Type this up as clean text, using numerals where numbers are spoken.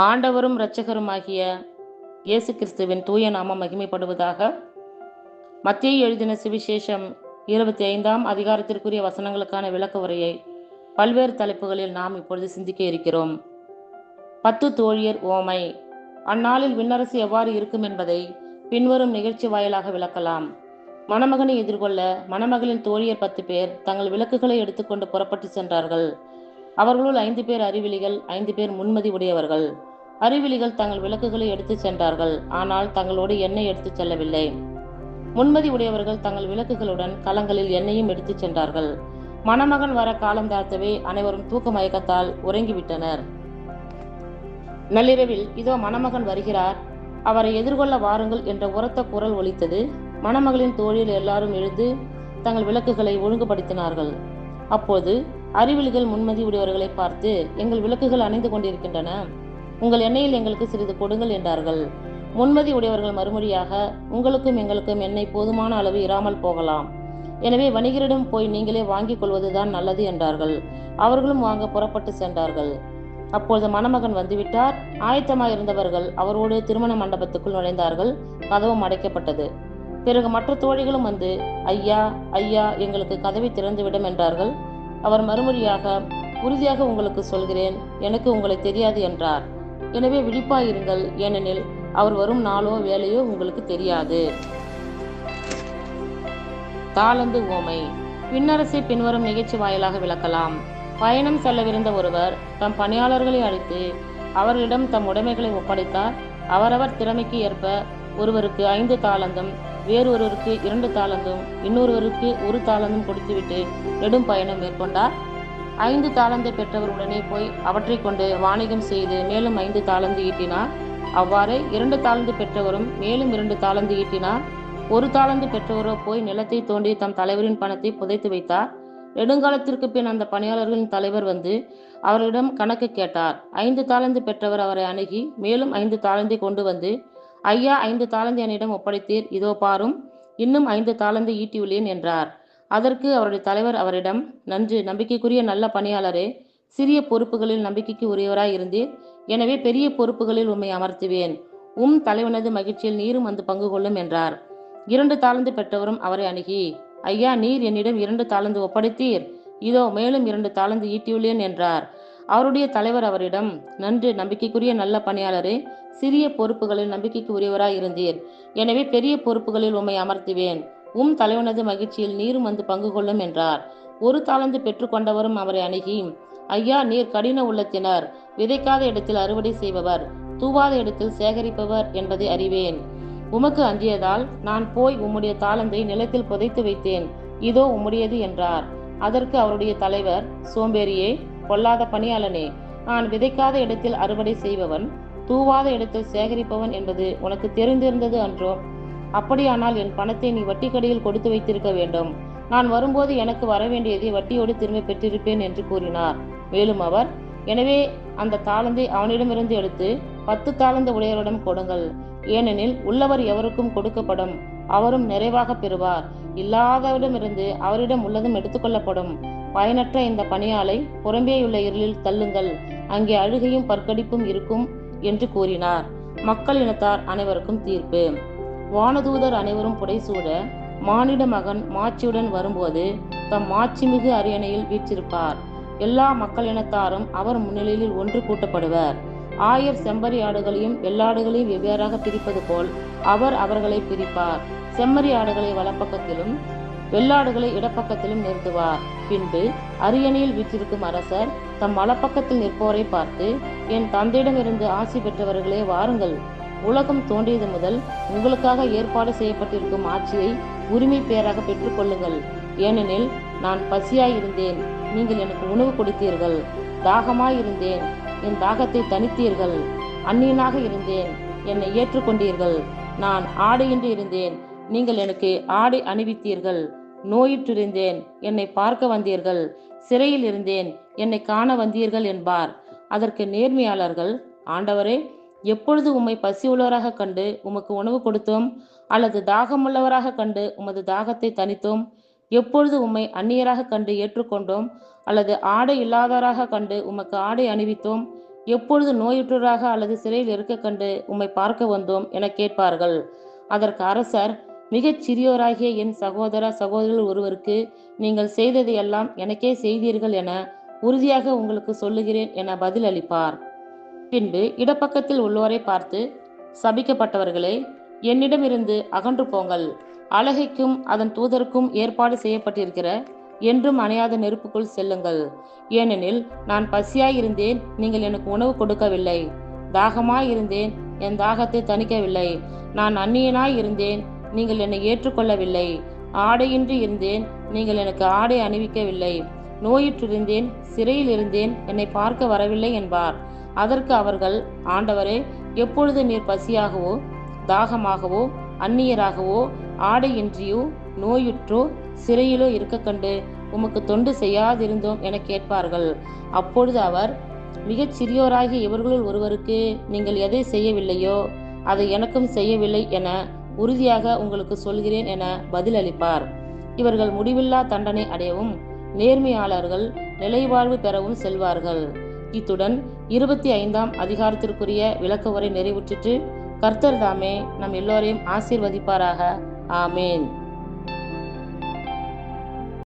ஆண்டவரும் இரட்சகருமாகிய இயேசு கிறிஸ்துவின் தூய நாமம் மகிமைப்படுவதாக. மத்தேயு எழுதின சுவிசேஷம் 25ஆம் அதிகாரத்திற்குரிய வசனங்களுக்கான விளக்க உரையை பல்வேறு தலைப்புகளில் நாம் இப்பொழுது சிந்திக்க இருக்கிறோம். 10 தோழியர் ஓமை. அந்நாளில் விண்ணரசு எவ்வாறு இருக்கும் என்பதை பின்வரும் நிகழ்ச்சி வாயிலாக விளக்கலாம். மணமகனை எதிர்கொள்ள மணமகளின் தோழியர் 10 பேர் தங்கள் விளக்குகளை எடுத்துக்கொண்டு புறப்பட்டு சென்றார்கள். அவர்களுள் 5 பேர் அறிவிலிகள், 5 பேர் முன்மதி உடையவர்கள். அறிவிலிகள் தங்கள் விளக்குகளை எடுத்து சென்றார்கள், ஆனால் தங்களோடு எண்ணெய் எடுத்து செல்லவில்லை. முன்மதி உடையவர்கள் தங்கள் விளக்குகளுடன் கலங்களில் எண்ணெயும் எடுத்து சென்றார்கள். மணமகன் வர காலம் தாழ்த்தவே அனைவரும் தூக்க மயக்கத்தால் உறங்கிவிட்டனர். நள்ளிரவில் இதோ மணமகன் வருகிறார், அவரை எதிர்கொள்ள வாருங்கள் என்ற உரத்த குரல் ஒலித்தது. மணமகளின் தோழில் எல்லாரும் எழுந்து தங்கள் விளக்குகளை ஒழுங்குபடுத்தினார்கள். அப்போது அறிவிலிகள் முன்மதி உடையவர்களை பார்த்து, எங்கள் விளக்குகள் அணைந்து கொண்டிருக்கின்றன, உங்கள் எண்ணெயில் எங்களுக்கு சிறிது கொடுங்கள் என்றார்கள். முன்மதி உடையவர்கள் மறுமொழியாக, உங்களுக்கும் எங்களுக்கும் எண்ணெய் போதுமான அளவு இராமல் போகலாம், எனவே வணிகரிடம் போய் நீங்களே வாங்கிக் கொள்வதுதான் நல்லது என்றார்கள். அவர்களும் வாங்க புறப்பட்டு சென்றார்கள். அப்பொழுது மணமகன் வந்துவிட்டார். ஆயத்தமாயிருந்தவர்கள் அவரோடு திருமண மண்டபத்துக்குள் நுழைந்தார்கள். கதவும் அடைக்கப்பட்டது. பிறகு மற்ற தோழிகளும் வந்து, ஐயா ஐயா, எங்களுக்கு கதவை திறந்துவிடும் என்றார்கள். அவர் மறுமொழியாக, உறுதியாக உங்களுக்கு சொல்கிறேன், எனக்கு உங்களை தெரியாது என்றார். எனவே விழிப்பாயிருங்கள், ஏனெனில் அவர் வரும் நாளோ வேலையோ உங்களுக்கு தெரியாது. தாளந்து ஓமை. விண்ணரசை பின்வரும் நிகழ்ச்சி வாயிலாக விளக்கலாம். பயணம் செல்லவிருந்த ஒருவர் தம் பணியாளர்களை அழைத்து அவர்களிடம் தம் உடைமைகளை ஒப்படைத்தார். அவரவர் திறமைக்கு ஏற்ப ஒருவருக்கு 5 தாளந்தும், வேறொருவருக்கு 2 தாளந்தும், இன்னொருவருக்கு 1 தாளந்தும் கொடுத்துவிட்டு நெடும் பயணம் மேற்கொண்டார். 5 தாளந்தை பெற்றவர் உடனே போய் அவற்றை கொண்டு வாணிகம் செய்து மேலும் 5 தாளந்து ஈட்டினார். அவ்வாறே 2 தாளந்து பெற்றவரும் மேலும் 2 தாளந்து ஈட்டினார். 1 தாளந்து பெற்றவரோ போய் நிலத்தை தோண்டி தம் தலைவரின் பணத்தை புதைத்து வைத்தார். நெடுங்காலத்திற்கு பின் அந்த பணியாளர்களின் தலைவர் வந்து அவர்களிடம் கணக்கு கேட்டார். 5 தாளந்து பெற்றவர் அவரை அணுகி மேலும் 5 தாளந்தை கொண்டு வந்து, ஐயா, 5 தாளந்து என்னிடம் ஒப்படைத்தீர், இதோ பாரும், இன்னும் 5 தாளந்து ஈட்டியுள்ளேன் என்றார். அதற்கு அவருடைய தலைவர் அவரிடம், நன்று, நம்பிக்கைக்குரிய நல்ல பணியாளரே, சிறிய பொறுப்புகளில் நம்பிக்கைக்கு உரியவராய் இருந்தீர், எனவே பெரிய பொறுப்புகளில் உம்மை அமர்த்துவேன், தலைவனது மகிழ்ச்சியில் நீரும் வந்து பங்கு கொள்ளும் என்றார். 2 தாளந்து பெற்றவரும் அவரை அணுகி, ஐயா, நீர் என்னிடம் 2 தாளந்து ஒப்படைத்தீர், இதோ மேலும் 2 தாளந்து ஈட்டியுள்ளேன் என்றார். அவருடைய தலைவர் அவரிடம், நன்று, நம்பிக்கைக்குரிய நல்ல பணியாளரே, சிறிய பொறுப்புகளில் நம்பிக்கைக்கு உரியவராய் இருந்தீர், எனவே பெரிய பொறுப்புகளில் உம்மை அமர்த்துவேன், தலைவனது மகிழ்ச்சியில் நீரும் வந்து பங்கு கொள்ளும் என்றார். 1 தாளந்து பெற்றுக்கொண்டவரும் அவரை அணுகி, ஐயா, நீர் கடின உள்ளத்தினர், விதைக்காத இடத்தில் அறுவடை செய்பவர், தூவாத இடத்தில் சேகரிப்பவர் என்பதை அறிவேன். உமக்கு அஞ்சியதால் நான் போய் உம்முடைய தாளந்தை நிலத்தில் புதைத்து வைத்தேன், இதோ உம்முடையது என்றார். அதற்கு அவருடைய தலைவர், சோம்பேறியே, பொல்லாத பணியாளனே, நான் விதைக்காத இடத்தில் அறுவடை செய்பவன், தூவாத இடத்தில் சேகரிப்பவன் என்பது உனக்கு தெரிந்திருந்தது அன்றோ? அப்படியானால் என் பணத்தை நீ வட்டி கடையில் கொடுத்து வைத்திருக்க வேண்டும், நான் வரும்போது எனக்கு வரவேண்டியதை வட்டியோடு திரும்ப பெற்றிருப்பேன் என்று கூறினார். மேலும் அவர், எனவே அந்த தாளந்தை அவனிடமிருந்து எடுத்து 10 தாளந்து உடையவரிடம் கொடுங்கள், ஏனெனில் உள்ளவர் எவருக்கும் கொடுக்கப்படும், அவரும் நிறைவாக பெறுவார், இல்லாதவரிடமிருந்து அவரிடம் உள்ளதும் எடுத்துக்கொள்ளப்படும். பயனற்ற இந்த பணியாளை புறம்பேயுள்ள இருளில் தள்ளுங்கள், அங்கே அழுகையும் பற்கடிப்பும் இருக்கும் என்று கூறினார். மக்கள் இனத்தார் அனைவருக்கும் தீர்ப்பு. வானதூதர் அனைவரும் புடைசூழ மானிட மகன் மாட்சியுடன் வரும்போது தம் மாட்சிமிகு அரியணையில் வீற்றிருப்பார். எல்லா மக்கள் இனத்தாரும் அவர் முன்னிலையில் ஒன்று கூட்டப்படுவர். 1000 செம்மறி ஆடுகளையும் வெள்ளாடுகளையும் வெவ்வேறாக பிரிப்பது போல் அவர் அவர்களை பிரிப்பார். செம்மறி ஆடுகளை வலப்பக்கத்திலும் வெள்ளாடுகளை இடப்பக்கத்திலும் நிறுத்துவார். பின்பு அரியணையில் வீற்றிருக்கும் அரசர் தம் வலப்பக்கத்தில் நிற்போரை பார்த்து, என் தந்தையிடமிருந்து ஆசி பெற்றவர்களே, வாருங்கள், உலகம் தோன்றியது முதல் உங்களுக்காக ஏற்பாடு செய்யப்பட்டிருக்கும் ஆட்சியை உரிமை பேராக பெற்றுக்கொள்ளுங்கள். ஏனெனில் நான் பசியாயிருந்தேன், நீங்கள் எனக்கு உணவு கொடுத்தீர்கள், தாகமாயிருந்தேன், என் தாகத்தை தணித்தீர்கள், அந்நியனாக இருந்தேன், என்னை ஏற்றுக்கொண்டீர்கள், நான் ஆடையின்றி இருந்தேன், நீங்கள் எனக்கு ஆடை அணிவித்தீர்கள், நோயுற்றிருந்தேன், என்னை பார்க்க வந்தீர்கள், சிறையில் இருந்தேன், என்னை காண வந்தீர்கள் என்பார். அதற்கு நேர்மையாளர்கள், ஆண்டவரே, எப்பொழுது உம்மை பசியுள்ளவராக கண்டு உமக்கு உணவு கொடுத்தோம், அல்லது தாகமுள்ளவராக கண்டு உமது தாகத்தை தணித்தோம்? எப்பொழுது உம்மை அந்நியராக கண்டு ஏற்றுக்கொண்டோம், அல்லது ஆடை இல்லாதவராக கண்டு உமக்கு ஆடை அணிவித்தோம்? எப்பொழுது நோயுற்றராக அல்லது சிறையில் இருக்க கண்டு உம்மை பார்க்க வந்தோம் என கேட்பார்கள். அதற்கு அரசர், மிகச் சிறியோராகிய என் சகோதர சகோதரிகள் ஒருவருக்கு நீங்கள் செய்ததையெல்லாம் எனக்கே செய்தீர்கள் என உறுதியாக உங்களுக்கு சொல்லுகிறேன் என பதில் அளிப்பார். பின்பு இடப்பக்கத்தில் உள்ளோரை பார்த்து, சபிக்கப்பட்டவர்களே, என்னிடமிருந்து அகன்று போங்கள், அலகைக்கும் அதன் தூதருக்கும் ஏற்பாடு செய்யப்பட்டிருக்கிற என்றும் அணையாத நெருப்புக்குள் செல்லுங்கள். ஏனெனில் நான் பசியாயிருந்தேன், நீங்கள் எனக்கு உணவு கொடுக்கவில்லை. தாகமாயிருந்தேன், என் தாகத்தை தணிக்கவில்லை. நான் அந்நியனாய் இருந்தேன், நீங்கள் என்னை ஏற்றுக்கொள்ளவில்லை. ஆடையின்றி இருந்தேன், நீங்கள் எனக்கு ஆடை அணிவிக்கவில்லை. நோயுற்றிருந்தேன், சிறையில் இருந்தேன், என்னை பார்க்க வரவில்லை என்பார். அதற்கு அவர்கள், ஆண்டவரே, எப்பொழுது நீர் பசியாகவோ தாகமாகவோ அந்நியராகவோ ஆடையின்றியோ நோயுற்றோ சிறையிலோ இருக்க கண்டு உமக்கு தொண்டு செய்யாதிருந்தோம் என கேட்பார்கள். அப்பொழுது அவர், மிகச் சிறியோராகிய இவர்களுள் ஒருவருக்கு நீங்கள் எதை செய்யவில்லையோ அதை எனக்கும் செய்யவில்லை என உறுதியாக உங்களுக்கு சொல்கிறேன் என பதிலளிப்பார். இவர்கள் முடிவில்லா தண்டனை அடையவும் நேர்மையாளர்கள் நிலைவாழ்வு பெறவும் செல்வார்கள். இத்துடன் 25ஆம் அதிகாரத்திற்குரிய விளக்க உரை நிறைவுற்றிற்று. கர்த்தர் தாமே நம் எல்லோரையும் ஆசீர்வதிப்பாராக. ஆமேன்.